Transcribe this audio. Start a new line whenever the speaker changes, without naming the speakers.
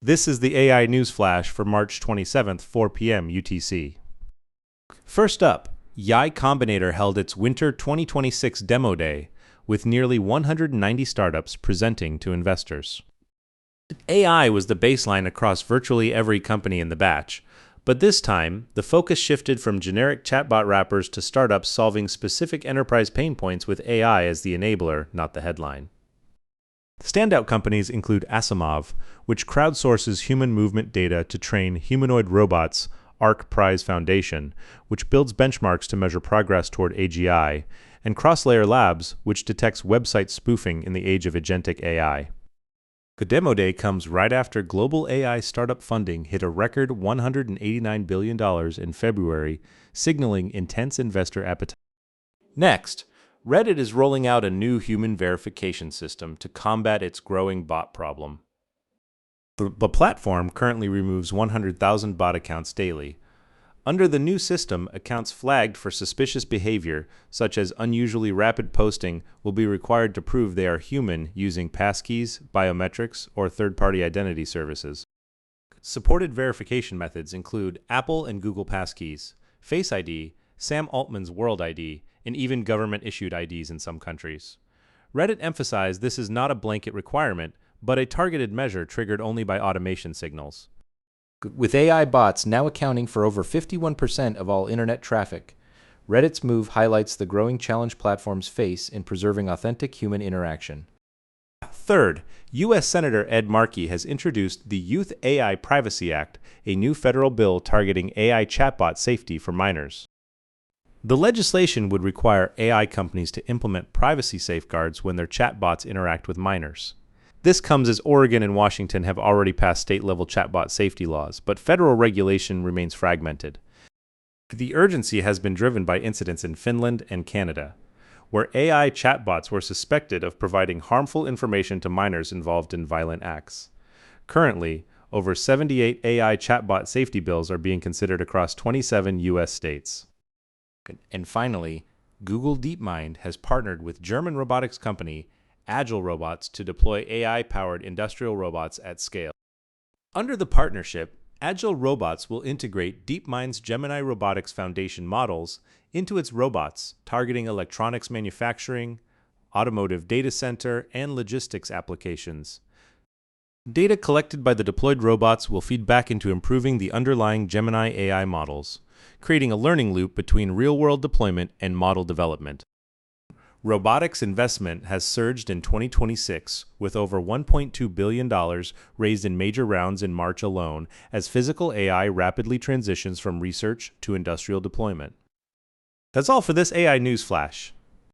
This is the AI News Flash for March 27th, 4 p.m. UTC. First up, Y Combinator held its Winter 2026 Demo Day, with nearly 190 startups presenting to investors. AI was the baseline across virtually every company in the batch, but this time, the focus shifted from generic chatbot wrappers to startups solving specific enterprise pain points with AI as the enabler, not the headline. Standout companies include Asimov, which crowdsources human movement data to train humanoid robots, ARC Prize Foundation, which builds benchmarks to measure progress toward AGI, and Crosslayer Labs, which detects website spoofing in the age of agentic AI. The Demo Day comes right after global AI startup funding hit a record $189 billion in February, signaling intense investor appetite. Next, Reddit is rolling out a new human verification system to combat its growing bot problem. The platform currently removes 100,000 bot accounts daily. Under the new system, accounts flagged for suspicious behavior, such as unusually rapid posting, will be required to prove they are human using passkeys, biometrics, or third-party identity services. Supported verification methods include Apple and Google Passkeys, Face ID, Sam Altman's World ID, and even government-issued IDs in some countries. Reddit emphasized this is not a blanket requirement, but a targeted measure triggered only by automation signals. With AI bots now accounting for over 51% of all internet traffic, Reddit's move highlights the growing challenge platforms face in preserving authentic human interaction. Third, U.S. Senator Ed Markey has introduced the Youth AI Privacy Act, a new federal bill targeting AI chatbot safety for minors. The legislation would require AI companies to implement privacy safeguards when their chatbots interact with minors. This comes as Oregon and Washington have already passed state-level chatbot safety laws, but federal regulation remains fragmented. The urgency has been driven by incidents in Finland and Canada, where AI chatbots were suspected of providing harmful information to minors involved in violent acts. Currently, over 78 AI chatbot safety bills are being considered across 27 U.S. states. And finally, Google DeepMind has partnered with German robotics company Agile robots to deploy AI-powered industrial robots at scale. Under the partnership, Agile robots will integrate DeepMind's Gemini Robotics Foundation models into its robots, targeting electronics manufacturing, automotive data center, and logistics applications. Data collected by the deployed robots will feed back into improving the underlying Gemini AI models, creating a learning loop between real-world deployment and model development. Robotics investment has surged in 2026, with over $1.2 billion raised in major rounds in March alone, as physical AI rapidly transitions from research to industrial deployment. That's all for this AI News Flash.